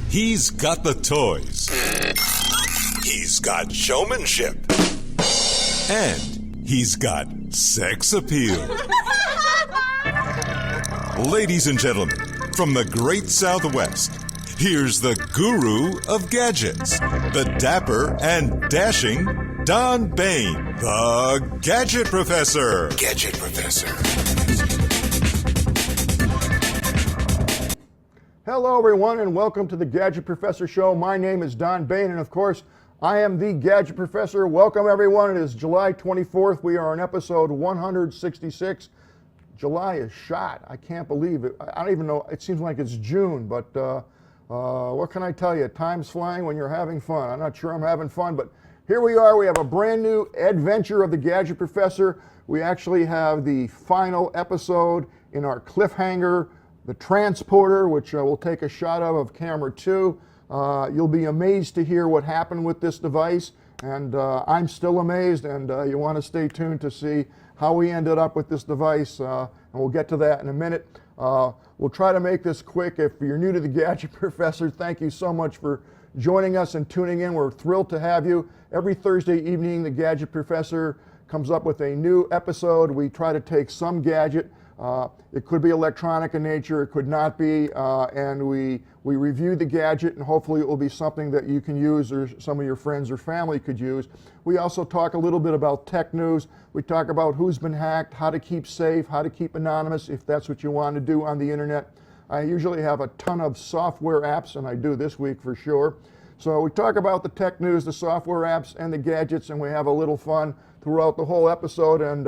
He's got the toys. He's got showmanship. And he's got sex appeal. Ladies and gentlemen, from the great Southwest, here's the guru of gadgets, the dapper and dashing Don Baine, the Gadget Professor. Gadget Professor. Hello, everyone, and welcome to the Gadget Professor Show. My name is Don Baine, and of course, I am the Gadget Professor. Welcome, everyone. It is July 24th. We are on episode 166. July is shot. I can't believe it. I don't even know. It seems like it's June, but what can I tell you? Time's flying when you're having fun. I'm not sure I'm having fun, but here we are. We have a brand new adventure of the Gadget Professor. We actually have the final episode in our cliffhanger, the Transponder, which we'll take a shot of camera 2. You'll be amazed to hear what happened with this device, and I'm still amazed, and you want to stay tuned to see how we ended up with this device, and we'll get to that in a minute. We'll try to make this quick. If you're new to the Gadget Professor, thank you so much for joining us and tuning in. We're thrilled to have you. Every Thursday evening, the Gadget Professor comes up with a new episode. We try to take some gadget. It could be electronic in nature, it could not be, and we review the gadget, and hopefully it will be something that you can use or some of your friends or family could use. We also talk a little bit about tech news. We talk about who's been hacked, how to keep safe, how to keep anonymous if that's what you want to do on the internet. I usually have a ton of software apps, and I do this week for sure. So we talk about the tech news, the software apps, and the gadgets, and we have a little fun throughout the whole episode, and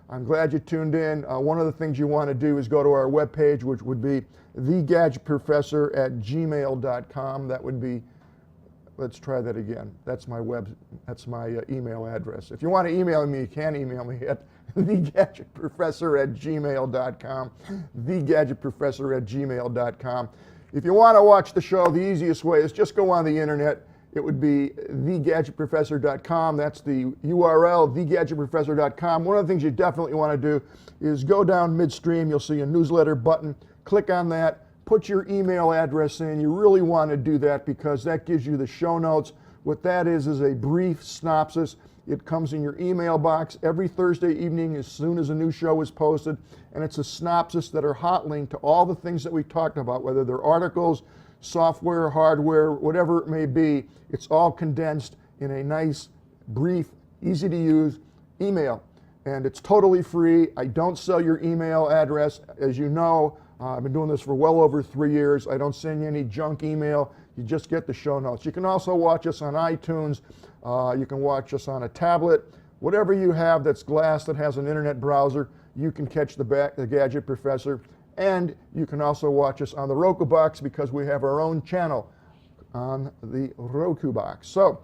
I'm glad you tuned in. One of the things you want to do is go to our webpage, which would be thegadgetprofessor@gmail.com. That would be, let's try that again. That's my email address. If you want to email me, you can email me at thegadgetprofessor@gmail.com, thegadgetprofessor@gmail.com. If you want to watch the show, the easiest way is just go on the internet. It would be thegadgetprofessor.com. That's the URL, thegadgetprofessor.com. One of the things you definitely want to do is go down midstream. You'll see a newsletter button. Click on that. Put your email address in. You really want to do that because that gives you the show notes. What that is a brief synopsis. It comes in your email box every Thursday evening as soon as a new show is posted. And it's a synopsis that are hot linked to all the things that we talked about, whether they're articles, software, hardware, whatever it may be. It's all condensed in a nice, brief, easy to use email. And it's totally free. I don't sell your email address. As you know, I've been doing this for well over 3 years. I don't send you any junk email. You just get the show notes. You can also watch us on iTunes. You can watch us on a tablet. Whatever you have that's glass that has an internet browser, you can catch the Gadget Professor. And you can also watch us on the Roku box because we have our own channel on the Roku box. So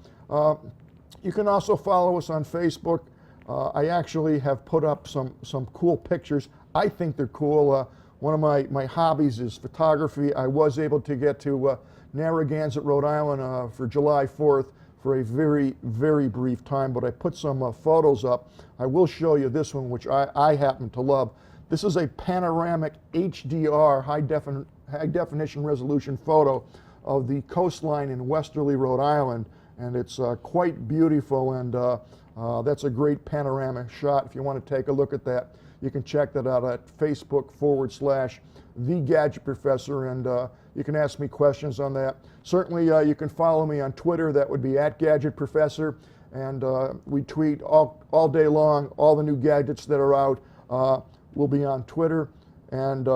you can also follow us on Facebook. I actually have put up some cool pictures. I think they're cool. One of my hobbies is photography. I was able to get to Narragansett, Rhode Island for July 4th for a very, very brief time, but I put some photos up. I will show you this one, which I happen to love. This is a panoramic HDR, high definition resolution photo of the coastline in Westerly, Rhode Island, and it's quite beautiful, and that's a great panoramic shot. If you want to take a look at that, you can check that out at Facebook.com/The Gadget Professor, and you can ask me questions on that. Certainly, you can follow me on Twitter. That would be @Gadget Professor, and we tweet all day long, all the new gadgets that are out. Will be on Twitter, and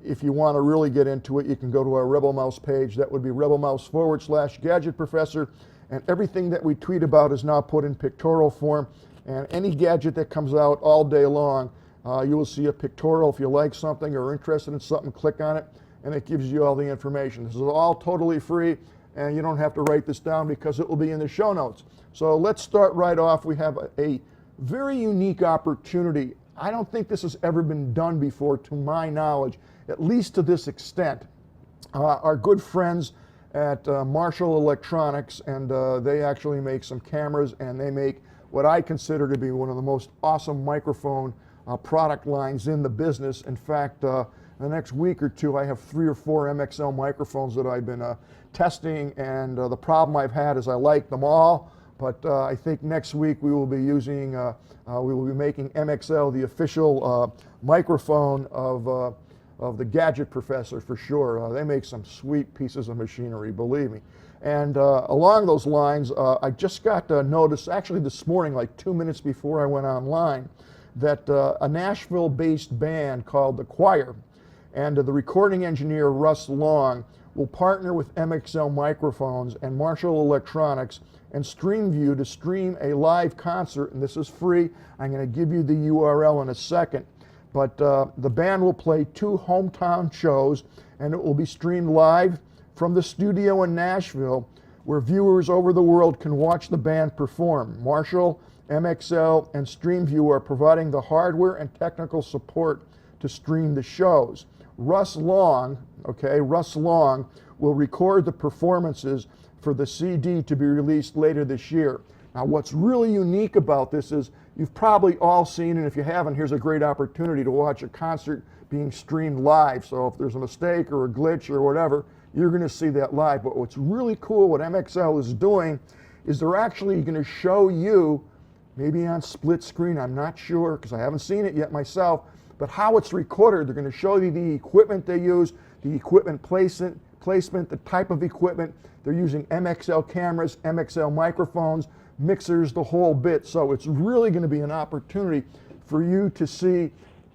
if you want to really get into it, you can go to our Rebel Mouse page. That would be rebelmouse/Gadget Professor, and everything that we tweet about is now put in pictorial form, and any gadget that comes out all day long, you will see a pictorial. If you like something or are interested in something, click on it, and it gives you all the information. This is all totally free, and you don't have to write this down because it will be in the show notes. So let's start right off. We have a very unique opportunity. I don't think this has ever been done before, to my knowledge, at least to this extent. Our good friends at Marshall Electronics, and they actually make some cameras, and they make what I consider to be one of the most awesome microphone product lines in the business. In fact, in the next week or two, I have 3 or 4 MXL microphones that I've been testing, and the problem I've had is I like them all, but I think next week we will be using, we will be making MXL the official microphone of the Gadget Professor for sure. They make some sweet pieces of machinery, believe me. And along those lines, I just got notice, actually this morning, like 2 minutes before I went online, that a Nashville-based band called The Choir and the recording engineer Russ Long will partner with MXL Microphones and Marshall Electronics and StreamView to stream a live concert, and this is free. I'm going to give you the URL in a second. But the band will play 2 hometown shows, and it will be streamed live from the studio in Nashville, where viewers over the world can watch the band perform. Marshall, MXL, and StreamView are providing the hardware and technical support to stream the shows. Russ Long will record the performances for the CD to be released later this year. Now, what's really unique about this is you've probably all seen, and if you haven't, here's a great opportunity to watch a concert being streamed live. So if there's a mistake or a glitch or whatever, you're going to see that live. But what's really cool, what MXL is doing, is they're actually going to show you, maybe on split screen, I'm not sure because I haven't seen it yet myself, but how it's recorded. They're going to show you the equipment they use, the equipment placement, the type of equipment. They're using MXL cameras, MXL microphones, mixers, the whole bit. So it's really going to be an opportunity for you to see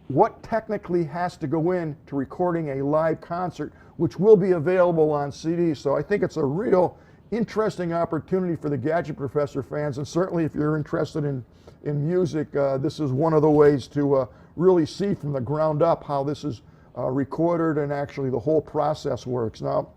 what technically has to go in to recording a live concert, which will be available on CD. So I think it's a real interesting opportunity for the Gadget Professor fans, and certainly if you're interested in music, this is one of the ways to really see from the ground up how this is recorded and actually the whole process works. Now,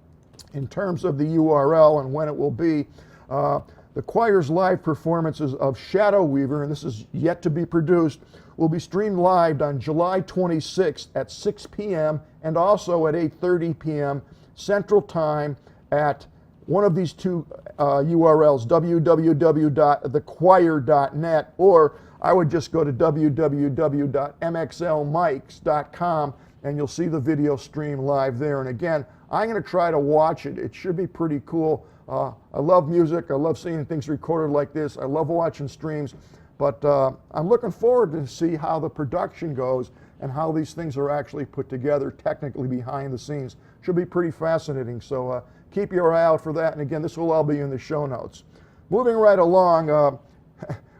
in terms of the URL and when it will be, the Choir's live performances of Shadow Weaver, and this is yet to be produced, will be streamed live on July 26th at 6 p.m. and also at 8:30 p.m. Central Time at one of these 2 URLs, www.thechoir.net, or I would just go to www.mxlmics.com and you'll see the video stream live there. And again, I'm going to try to watch it. It should be pretty cool. I love music. I love seeing things recorded like this. I love watching streams. But I'm looking forward to see how the production goes and how these things are actually put together technically behind the scenes. Should be pretty fascinating. So keep your eye out for that. And again, this will all be in the show notes. Moving right along,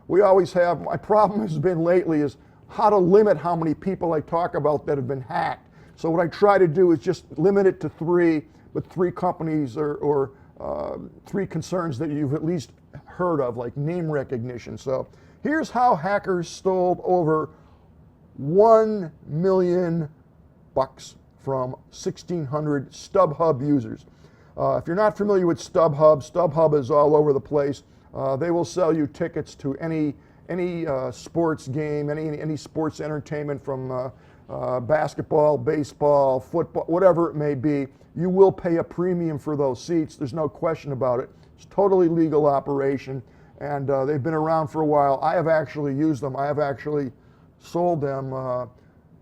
we always have, my problem has been lately is how to limit how many people I talk about that have been hacked. So what I try to do is just limit it to 3, but 3 companies or 3 concerns that you've at least heard of, like name recognition. So here's how hackers stole over $1 million from 1,600 StubHub users. If you're not familiar with StubHub is all over the place. They will sell you tickets to any sports game, any sports entertainment, from basketball, baseball, football, whatever it may be. You will pay a premium for those seats. There's no question about it. It's totally legal operation, and they've been around for a while. I have actually used them. I have actually sold them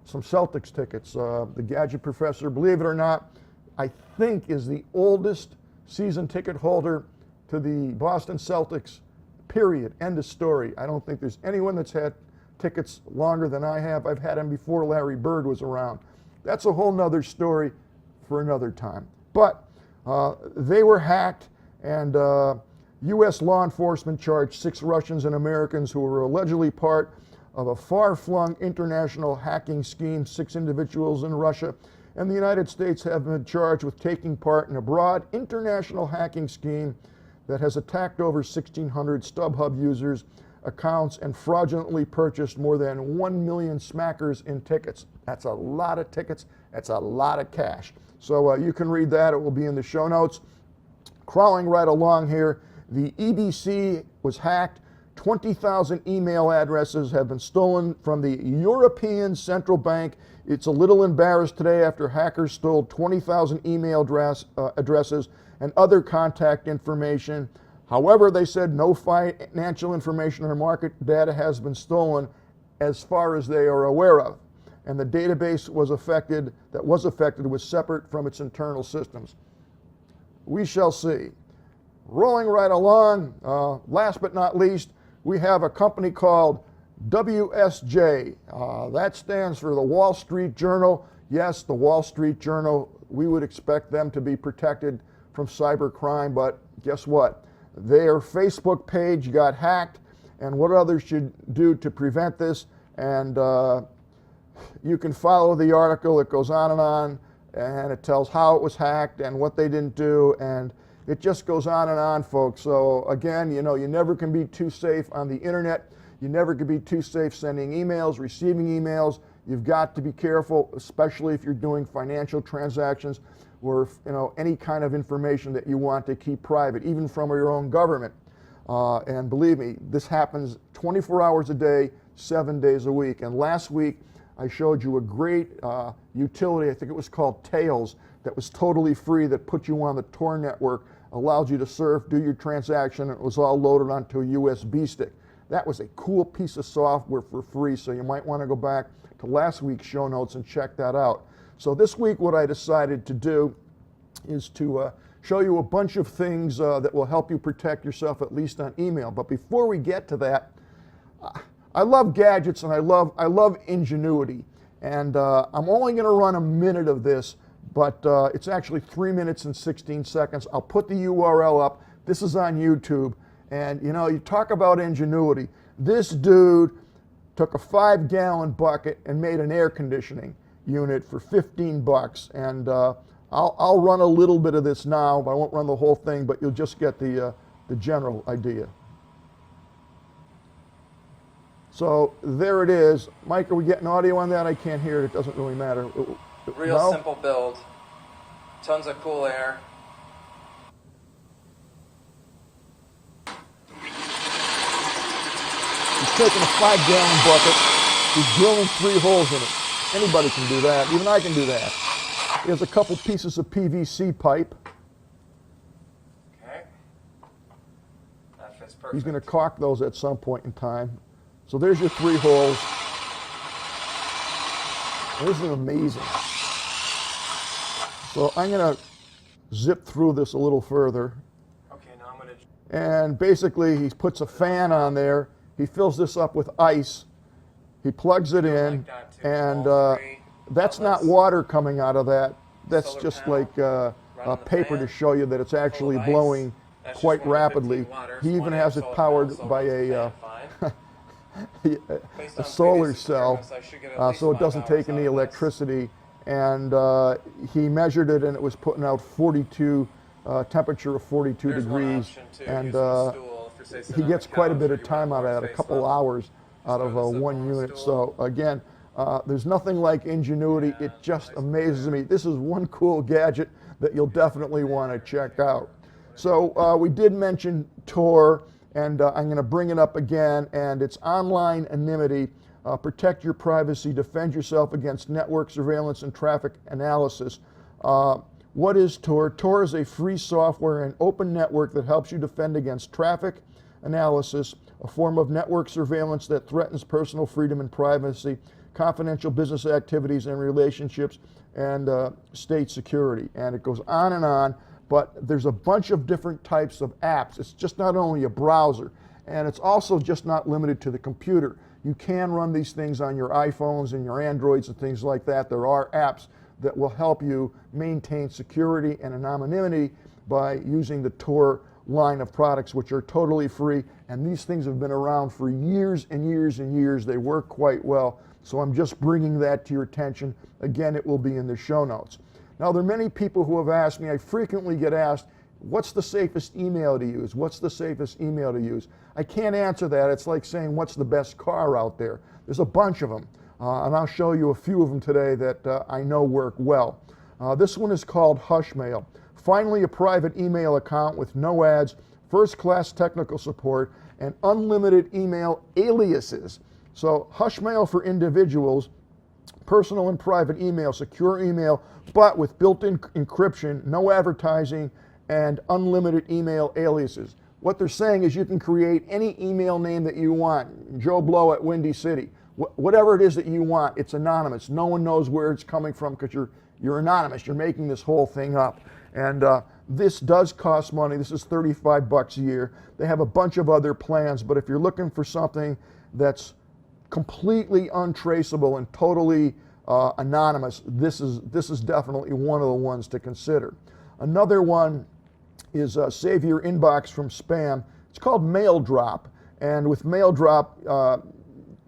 some Celtics tickets. The Gadget Professor, believe it or not, I think is the oldest season ticket holder to the Boston Celtics, period. End of story. I don't think there's anyone that's had tickets longer than I have. I've had them before Larry Bird was around. That's a whole nother story for another time. But they were hacked, and U.S. law enforcement charged 6 Russians and Americans who were allegedly part of a far-flung international hacking scheme. 6 individuals in Russia and the United States have been charged with taking part in a broad international hacking scheme that has attacked over 1,600 StubHub users' accounts and fraudulently purchased more than 1 million smackers in tickets. That's a lot of tickets. That's a lot of cash. So you can read that. It will be in the show notes. Crawling right along here, the EBC was hacked. 20,000 email addresses have been stolen from the European Central Bank. It's a little embarrassed today after hackers stole 20,000 email addresses and other contact information. However, they said no financial information or market data has been stolen as far as they are aware of. and the database that was affected was separate from its internal systems. We shall see. Rolling right along, last but not least, we have a company called WSJ. That stands for the Wall Street Journal. Yes, the Wall Street Journal, we would expect them to be protected from cybercrime, but guess what? Their Facebook page got hacked, and what others should do to prevent this. And you can follow the article. It goes on, and it tells how it was hacked and what they didn't do, and it just goes on, folks. So again, you know, you never can be too safe on the internet. You never can be too safe sending emails, receiving emails. You've got to be careful, especially if you're doing financial transactions or, you know, any kind of information that you want to keep private, even from your own government. And believe me, this happens 24 hours a day, 7 days a week. And last week, I showed you a great utility, I think it was called Tails, that was totally free, that put you on the Tor network, allowed you to surf, do your transaction, and it was all loaded onto a USB stick. That was a cool piece of software for free, so you might want to go back to last week's show notes and check that out. So this week what I decided to do is to show you a bunch of things that will help you protect yourself, at least on email. But before we get to that, I love gadgets and I love Ingenuity. And I'm only going to run a minute of this, but it's actually 3 minutes and 16 seconds. I'll put the URL up. This is on YouTube. And you know, you talk about Ingenuity. This dude took a 5-gallon bucket and made an air conditioning unit for 15 bucks. And I'll run a little bit of this now, but I won't run the whole thing, but you'll just get the general idea. So there it is. Mike, are we getting audio on that? I can't hear it. It doesn't really matter. Real simple build. Tons of cool air. He's taking a 5-gallon bucket. He's drilling 3 holes in it. Anybody can do that. Even I can do that. Here's a couple pieces of PVC pipe. Okay. That fits perfect. He's going to caulk those at some point in time. So there's your 3 holes. This is amazing. So I'm going to zip through this a little further. Okay, now I'm going to... And basically he puts a fan on there. He fills this up with ice. He plugs it in, and that's not water coming out of that. That's just like paper to show you that it's actually blowing quite rapidly. He even has it powered by a solar cell, so it doesn't take any electricity. And he measured it, and it was putting out 42, temperature of 42 degrees. And he gets quite a bit of time out of that, a couple hours out of one unit. So again, there's nothing like Ingenuity. It just amazes me. This is one cool gadget that you'll definitely want to check out. So we did mention Tor, and I'm going to bring it up again, and it's online anonymity. Protect your privacy, defend yourself against network surveillance and traffic analysis. What is Tor? Tor is a free software and open network that helps you defend against traffic analysis, a form of network surveillance that threatens personal freedom and privacy, confidential business activities and relationships, and state security. And it goes on, but there's a bunch of different types of apps. It's just not only a browser, and it's also just not limited to the computer. You can run these things on your iPhones and your Androids and things like that. There are apps that will help you maintain security and anonymity by using the Tor line of products, which are totally free. And these things have been around for years and years and years. They work quite well. So I'm just bringing that to your attention. Again, it will be in the show notes. Now, there are many people who have asked me, I frequently get asked, what's the safest email to use? What's the safest email to use? I can't answer that. It's like saying, what's the best car out there? There's a bunch of them. And I'll show you a few of them today that I know work well. This one is called Hushmail. Finally, a private email account with no ads, first-class technical support, and unlimited email aliases. So Hushmail for individuals, personal and private email, secure email, but with built-in encryption, no advertising, and unlimited email aliases. What they're saying is you can create any email name that you want. Joe Blow at Windy City. whatever it is that you want, it's anonymous. No one knows where it's coming from because you're anonymous. You're making this whole thing up. And this does cost money. This is $35 a year. They have a bunch of other plans, but if you're looking for something that's completely untraceable and totally anonymous, this is definitely one of the ones to consider. Another one is save your inbox from spam. It's called Mail Drop, and with Mail Drop,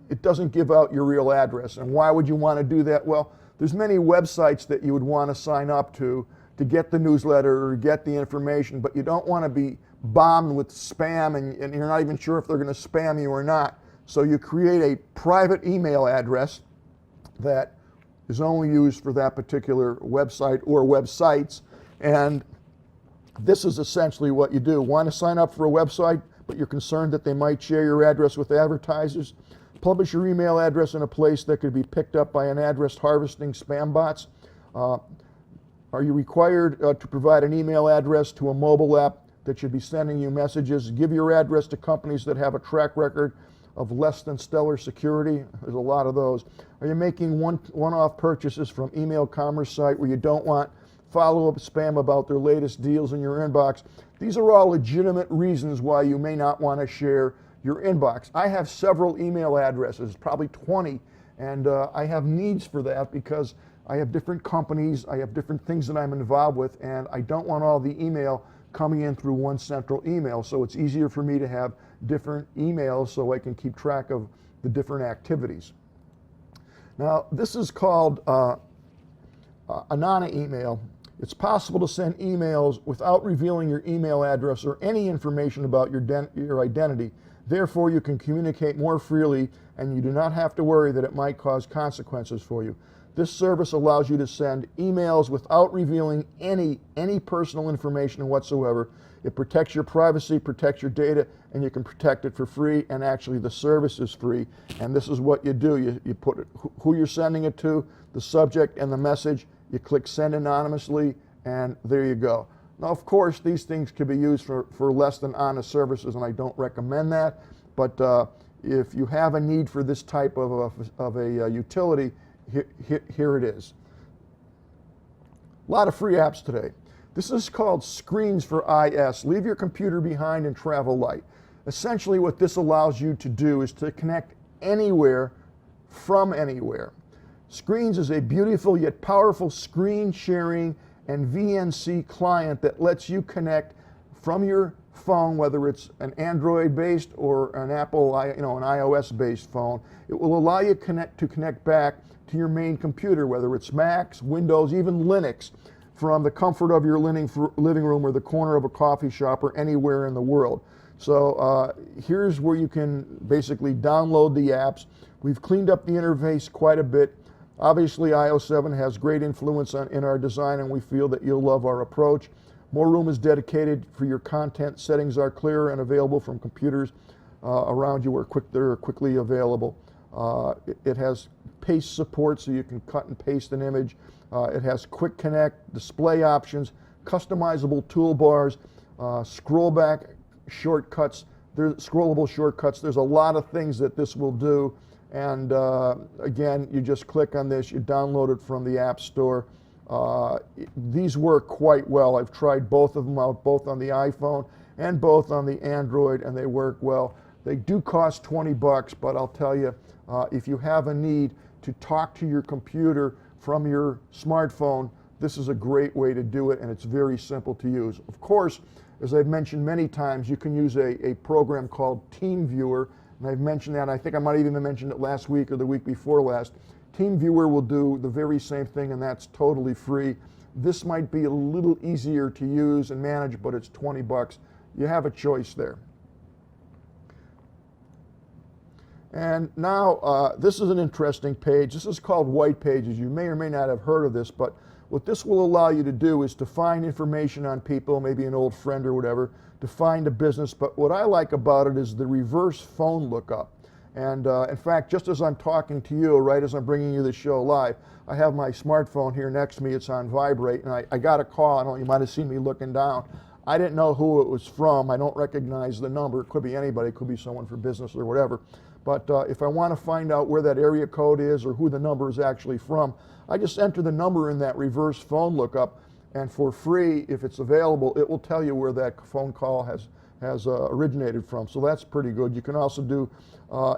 it doesn't give out your real address. And why would you want to do that? Well, there's many websites that you would want to sign up to get the newsletter or get the information, but you don't want to be bombed with spam and you're not even sure if they're going to spam you or not. So you create a private email address that is only used for that particular website or websites. And this is essentially what you do. Want to sign up for a website, but you're concerned that they might share your address with advertisers? Publish your email address in a place that could be picked up by an address harvesting spam bots. Are you required to provide an email address to a mobile app that should be sending you messages? Give your address to companies that have a track record of less than stellar security. There's a lot of those. Are you making one-off purchases from email commerce site where you don't want follow-up spam about their latest deals in your inbox? These are all legitimate reasons why you may not want to share your inbox. I have several email addresses, probably 20, and I have needs for that because I have different companies, I have different things that I'm involved with, and I don't want all the email coming in through one central email, so it's easier for me to have different emails so I can keep track of the different activities. Now, this is called Aana email. It's possible to send emails without revealing your email address or any information about your identity. Therefore, you can communicate more freely and you do not have to worry that it might cause consequences for you. This service allows you to send emails without revealing any personal information whatsoever. It protects your privacy, protects your data, and you can protect it for free, and actually the service is free. And this is what you do. You put it, who you're sending it to, the subject and the message. You click send anonymously, and there you go. Now, of course, these things can be used for less than honest services, and I don't recommend that. But if you have a need for this type of a utility, here it is. A lot of free apps today. This is called Screens for IS. Leave your computer behind and travel light. Essentially, what this allows you to do is to connect anywhere from anywhere. Screens is a beautiful yet powerful screen sharing and VNC client that lets you connect from your phone, whether it's an Android-based or an Apple, an iOS-based phone. It will allow you to connect back to your main computer, whether it's Macs, Windows, even Linux, from the comfort of your living room or the corner of a coffee shop or anywhere in the world. So here's where you can basically download the apps. We've cleaned up the interface quite a bit. Obviously, iOS 7 has great influence in our design, and we feel that you'll love our approach. More room is dedicated for your content. Settings are clear and available from computers around you where they're quickly available. It has paste support, so you can cut and paste an image. It has quick connect, display options, customizable toolbars, scroll back shortcuts. There's scrollable shortcuts. There's a lot of things that this will do. And again, you just click on this, you download it from the App Store. These work quite well. I've tried both of them out, both on the iPhone and both on the Android, and they work well. They do cost $20, but I'll tell you, if you have a need to talk to your computer from your smartphone, this is a great way to do it, and it's very simple to use. Of course, as I've mentioned many times, you can use a program called TeamViewer, and I've mentioned that. I think I might even mentioned it last week or the week before last. TeamViewer will do the very same thing, and that's totally free. This might be a little easier to use and manage, but it's $20. You have a choice there. And now, this is an interesting page. This is called White Pages. You may or may not have heard of this, but what this will allow you to do is to find information on people, maybe an old friend or whatever, to find a business. But what I like about it is the reverse phone lookup. And in fact, just as I'm talking to you, right as I'm bringing you the show live, I have my smartphone here next to me. It's on vibrate, and I got a call. I don't know, you might have seen me looking down. I didn't know who it was from. I don't recognize the number. It could be anybody. It could be someone for business or whatever. But if I want to find out where that area code is or who the number is actually from, I just enter the number in that reverse phone lookup, and for free, if it's available, it will tell you where that phone call has originated from. So that's pretty good. You can also do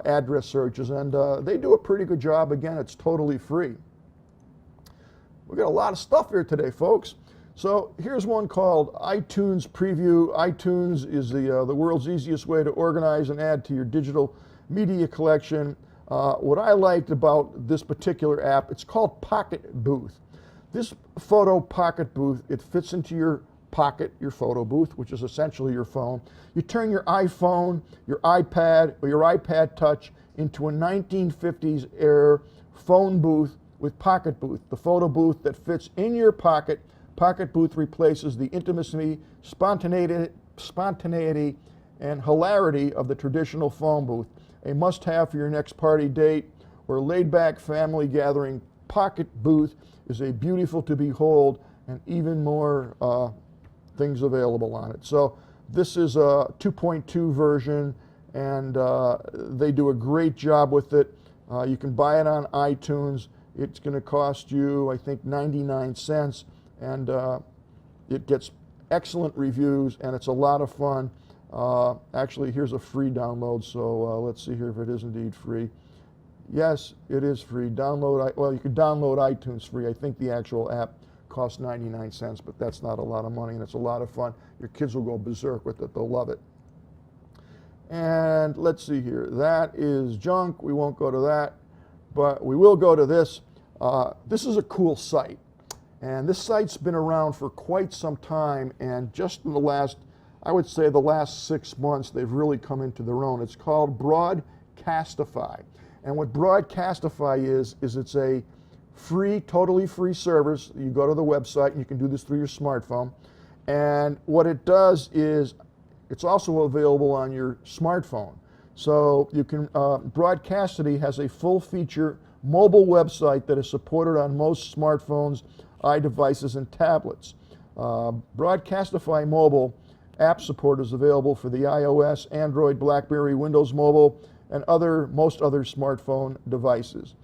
address searches, and they do a pretty good job. Again, it's totally free. We've got a lot of stuff here today, folks. So here's one called iTunes Preview. iTunes is the world's easiest way to organize and add to your digital media collection. What I liked about this particular app, it's called Pocket Booth. This photo pocket booth, it fits into your pocket, your photo booth, which is essentially your phone. You turn your iPhone, your iPad, or your iPad Touch into a 1950s era phone booth with Pocket Booth, the photo booth that fits in your pocket. Pocket Booth replaces the intimacy, spontaneity, and hilarity of the traditional phone booth. A must-have for your next party date or laid-back family gathering. Pocket Booth is a beautiful to behold, and even more things available on it. So this is a 2.2 version, and they do a great job with it. You can buy it on iTunes. It's going to cost you, I think, 99 cents, and it gets excellent reviews, and it's a lot of fun. Actually, here's a free download, so let's see here if it is indeed free. Yes, it is free. Well, you can download iTunes free. I think the actual app costs 99 cents, but that's not a lot of money, and it's a lot of fun. Your kids will go berserk with it. They'll love it. And let's see here. That is junk. We won't go to that, but we will go to this. This is a cool site, and this site's been around for quite some time, and just in the last, I would say the last 6 months, they've really come into their own. It's called Broadcastify. And what Broadcastify is it's a free, totally free service. You go to the website, and you can do this through your smartphone. And what it does is it's also available on your smartphone. So you can, Broadcastify has a full-feature mobile website that is supported on most smartphones, iDevices, and tablets. Broadcastify Mobile app support is available for the iOS, Android, BlackBerry, Windows Mobile, and most other smartphone devices.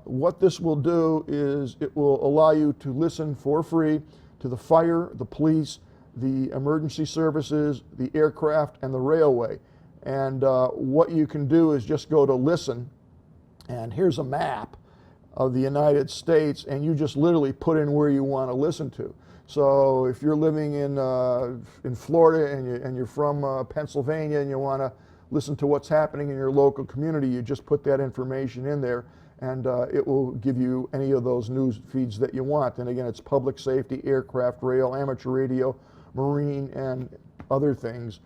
What this will do is it will allow you to listen for free to the fire, the police, the emergency services, the aircraft, and the railway. And what you can do is just go to listen, and here's a map of the United States, and you just literally put in where you want to listen to. So if you're living in Florida and you're from Pennsylvania and you want to listen to what's happening in your local community, you just put that information in there, and it will give you any of those news feeds that you want. And again, it's public safety, aircraft, rail, amateur radio, marine, and other things.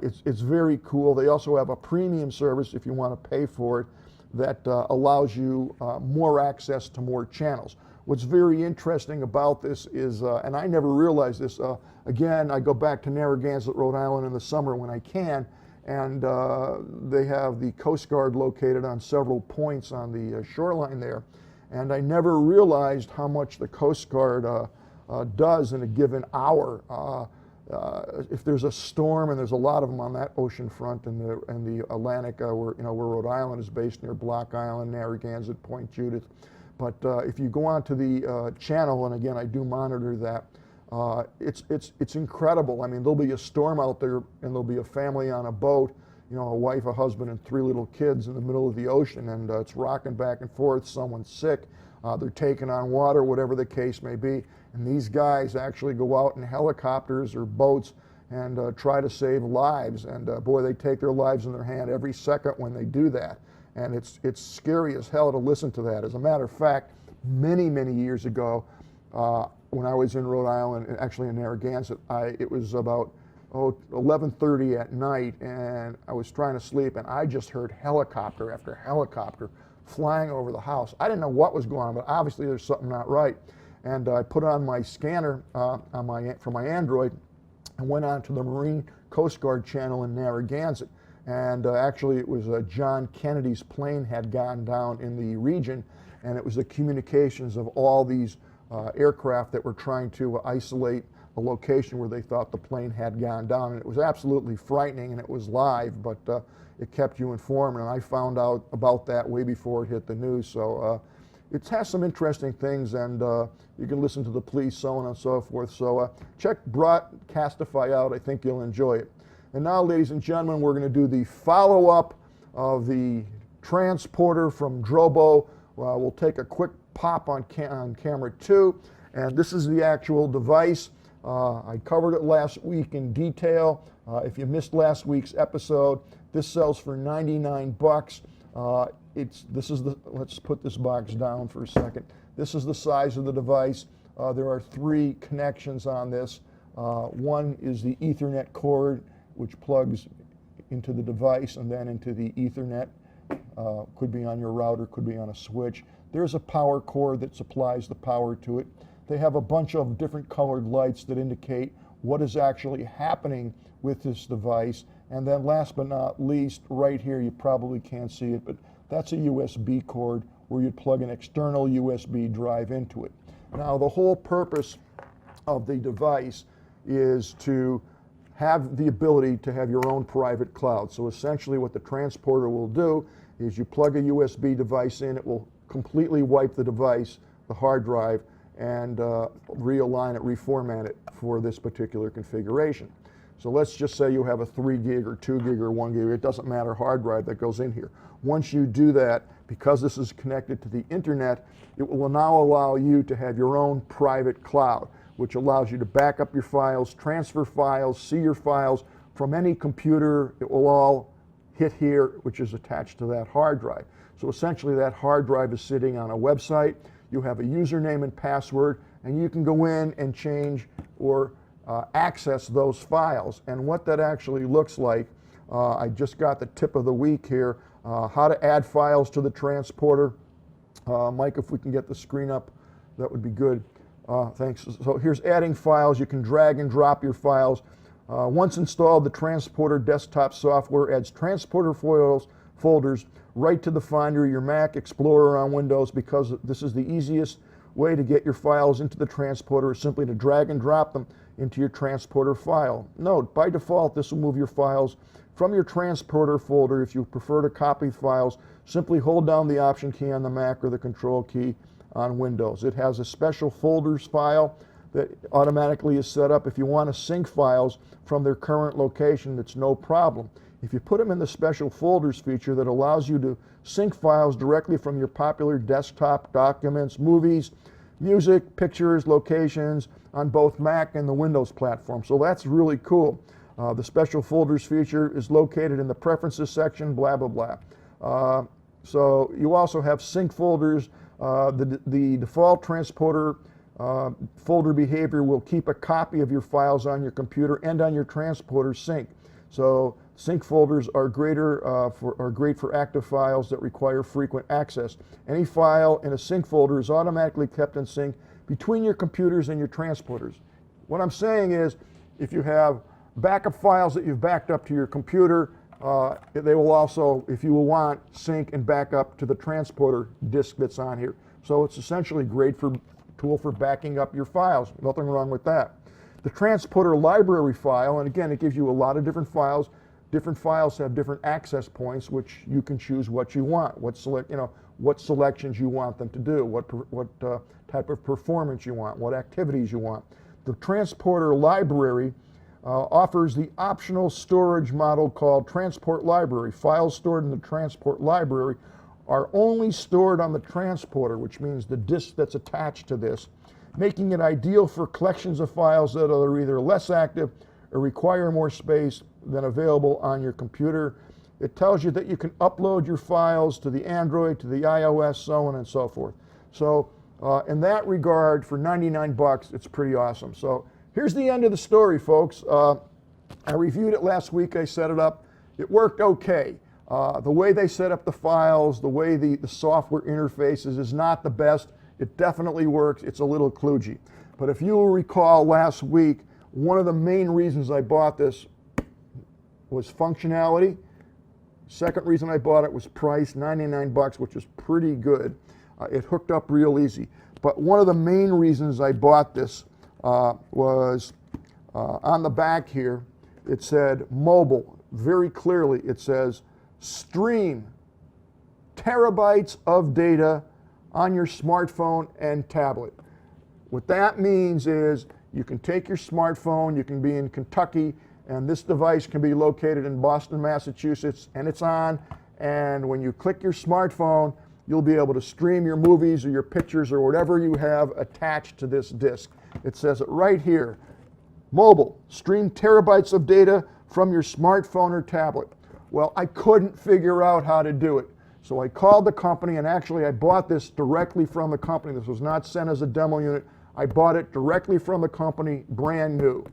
It's very cool. They also have a premium service if you want to pay for it that allows you more access to more channels. What's very interesting about this is, and I never realized this, again, I go back to Narragansett, Rhode Island in the summer when I can, and they have the Coast Guard located on several points on the shoreline there. And I never realized how much the Coast Guard does in a given hour. If there's a storm, and there's a lot of them on that ocean front in the Atlantic, where Rhode Island is based near Block Island, Narragansett, Point Judith. But if you go onto the channel, and again, I do monitor that, it's incredible. I mean, there'll be a storm out there, and there'll be a family on a boat, a wife, a husband, and 3 little kids in the middle of the ocean, and it's rocking back and forth. Someone's sick, they're taking on water, whatever the case may be. And these guys actually go out in helicopters or boats and try to save lives. And boy, they take their lives in their hand every second when they do that. And it's scary as hell to listen to that. As a matter of fact, many, many years ago, when I was in Rhode Island, and actually in Narragansett, it was about 11:30 at night, and I was trying to sleep, and I just heard helicopter after helicopter flying over the house. I didn't know what was going on, but obviously there's something not right. And I put on my scanner for my Android and went on to the Marine Coast Guard channel in Narragansett. And actually it was John Kennedy's plane had gone down in the region, and it was the communications of all these aircraft that were trying to isolate a location where they thought the plane had gone down. And it was absolutely frightening, and it was live, but it kept you informed, and I found out about that way before it hit the news. So it has some interesting things, and you can listen to the police, so on and so forth. So check Broadcastify out. I think you'll enjoy it. And now, ladies and gentlemen, we're going to do the follow-up of the Transponder from Drobo. We'll take a quick pop on camera 2, and this is the actual device. I covered it last week in detail. If you missed last week's episode, this sells for $99. Let's put this box down for a second. This is the size of the device. There are 3 connections on this. One is the Ethernet cord, which plugs into the device and then into the Ethernet. Could be on your router, could be on a switch. There's a power cord that supplies the power to it. They have a bunch of different colored lights that indicate what is actually happening with this device. And then last but not least, right here, you probably can't see it, but that's a USB cord where you'd plug an external USB drive into it. Now, the whole purpose of the device is to have the ability to have your own private cloud. So essentially what the Transponder will do is you plug a USB device in, it will completely wipe the device, the hard drive, and realign it, reformat it for this particular configuration. So let's just say you have a 3 gig or 2 gig or 1 gig, it doesn't matter, hard drive that goes in here. Once you do that, because this is connected to the internet, it will now allow you to have your own private cloud, which allows you to back up your files, transfer files, see your files from any computer. It will all hit here, which is attached to that hard drive. So essentially that hard drive is sitting on a website. You have a username and password, and you can go in and change or access those files. And what that actually looks like, I just got the tip of the week here, how to add files to the Transponder. Mike, if we can get the screen up, that would be good. Thanks. So here's adding files. You can drag and drop your files. Once installed, the Transponder desktop software adds Transponder folders right to the Finder, your Mac, Explorer on Windows, because this is the easiest way to get your files into the Transponder is simply to drag and drop them into your Transponder file. Note, by default, this will move your files from your Transponder folder. If you prefer to copy files, simply hold down the Option key on the Mac or the Control key on Windows. It has a special folders file that automatically is set up. If you want to sync files from their current location, it's no problem. If you put them in the special folders feature that allows you to sync files directly from your popular desktop documents, movies, music, pictures, locations on both Mac and the Windows platform. So that's really cool. The special folders feature is located in the preferences section, blah, blah, blah. So you also have sync folders. The default Transponder folder behavior will keep a copy of your files on your computer and on your Transponder sync. So sync folders are great for active files that require frequent access. Any file in a sync folder is automatically kept in sync between your computers and your Transponders. What I'm saying is, if you have backup files that you've backed up to your computer, they will also, if you will want, sync and back up to the Transponder disk that's on here. So it's essentially great tool for backing up your files. Nothing wrong with that. The Transponder library file, and again, it gives you a lot of different files. Different files have different access points, which you can choose what you want, what selections you want them to do, what type of performance you want, what activities you want. The Transponder library offers the optional storage model called Transport Library. Files stored in the Transport Library are only stored on the Transponder, which means the disk that's attached to this, making it ideal for collections of files that are either less active or require more space than available on your computer. It tells you that you can upload your files to the Android, to the iOS, so on and so forth. So in that regard, for 99 bucks, it's pretty awesome. So here's the end of the story, folks. I reviewed it last week. I set it up. It worked okay. The way they set up the files, the way the software interfaces is not the best. It definitely works. It's a little kludgy. But if you will recall last week, one of the main reasons I bought this was functionality. Second reason I bought it was price, 99 bucks, which is pretty good. It hooked up real easy. But one of the main reasons I bought this was On the back here, it said mobile. Very clearly, it says stream terabytes of data on your smartphone and tablet. What that means is you can take your smartphone, you can be in Kentucky, and this device can be located in Boston, Massachusetts, and it's on, and when you click your smartphone, you'll be able to stream your movies or your pictures or whatever you have attached to this disk. It says it right here. Mobile, stream terabytes of data from your smartphone or tablet. Well, I couldn't figure out how to do it. So I called the company, and actually I bought this directly from the company. This was not sent as a demo unit. I bought it directly from the company, brand new.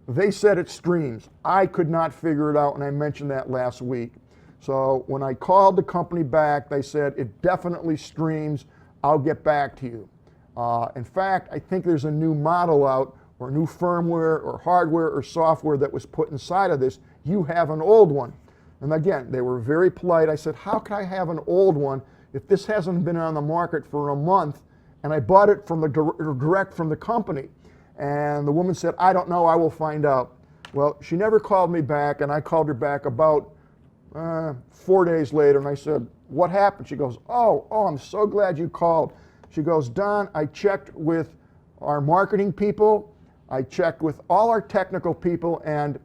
They said it streams. I could not figure it out, and I mentioned that last week. So when I called the company back, they said it definitely streams. I'll get back to you. In fact, I think there's a new model out, or new firmware or hardware or software that was put inside of this. You have an old one. And again, they were very polite. I said, how can I have an old one if this hasn't been on the market for a month? And I bought it from the direct from the company. And the woman said, I don't know, I will find out. Well, she never called me back, and I called her back about 4 days later, and I said, what happened? She goes, oh, I'm so glad you called. She goes, Don, I checked with our marketing people, I checked with all our technical people, and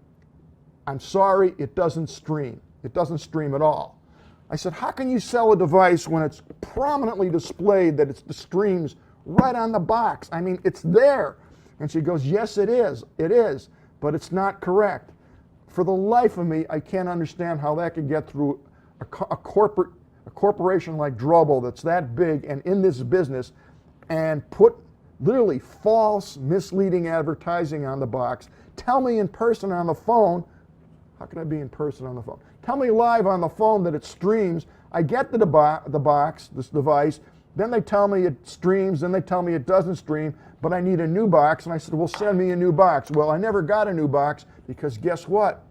I'm sorry, it doesn't stream. It doesn't stream at all. I said, how can you sell a device when it's prominently displayed that it streams right on the box? I mean, it's there. And she goes, yes, it is, but it's not correct. For the life of me, I can't understand how that could get through a corporation like Drobel that's that big and in this business and put literally false, misleading advertising on the box. Tell me in person on the phone. How can I be in person on the phone? Tell me live on the phone that it streams. I get the box, this device, then they tell me it streams, then they tell me it doesn't stream, but I need a new box. And I said, well, send me a new box. Well, I never got a new box because guess what?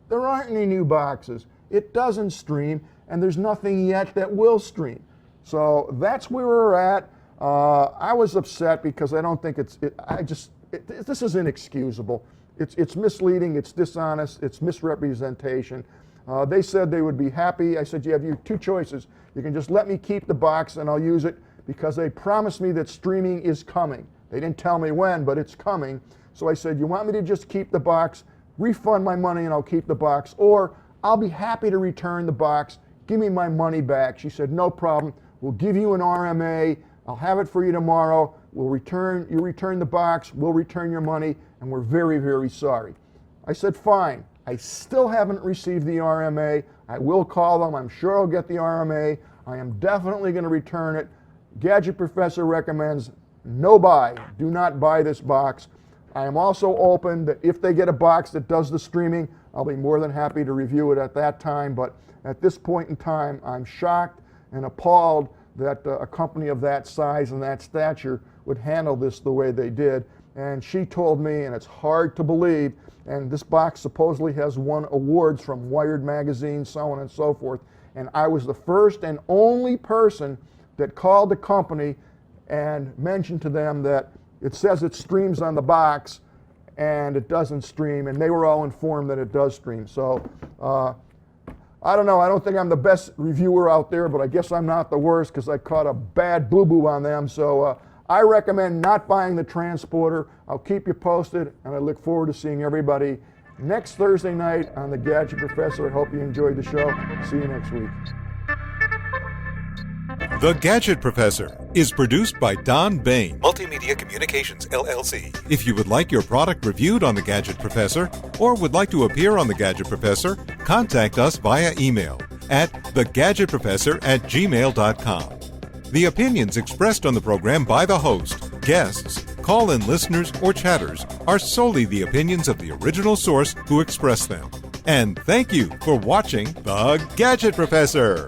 There aren't any new boxes. It doesn't stream, and there's nothing yet that will stream. So that's where we're at. I was upset because I don't think this is inexcusable. It's misleading, it's dishonest, it's misrepresentation. They said they would be happy. I said, you have two choices. You can just let me keep the box and I'll use it because they promised me that streaming is coming. They didn't tell me when, but it's coming. So I said, you want me to just keep the box, refund my money and I'll keep the box, or I'll be happy to return the box, give me my money back. She said, no problem. We'll give you an RMA. I'll have it for you tomorrow. You return the box, we'll return your money, and we're very, very sorry. I said, fine. I still haven't received the RMA. I will call them. I'm sure I'll get the RMA. I am definitely going to return it. Gadget Professor recommends no buy. Do not buy this box. I am also open that if they get a box that does the streaming, I'll be more than happy to review it at that time. But at this point in time, I'm shocked and appalled that a company of that size and that stature would handle this the way they did. And she told me, and it's hard to believe, and this box supposedly has won awards from Wired magazine, so on and so forth. And I was the first and only person that called the company and mentioned to them that it says it streams on the box and it doesn't stream, and they were all informed that it does stream. So I don't know, I don't think I'm the best reviewer out there, but I guess I'm not the worst because I caught a bad boo-boo on them. So I recommend not buying the Transponder. I'll keep you posted, and I look forward to seeing everybody next Thursday night on the Gadget Professor. I hope you enjoyed the show. See you next week. The Gadget Professor is produced by Don Baine, Multimedia Communications, LLC. If you would like your product reviewed on The Gadget Professor or would like to appear on The Gadget Professor, contact us via email at thegadgetprofessor@gmail.com. The opinions expressed on the program by the host, guests, call-in listeners, or chatters are solely the opinions of the original source who expressed them. And thank you for watching The Gadget Professor.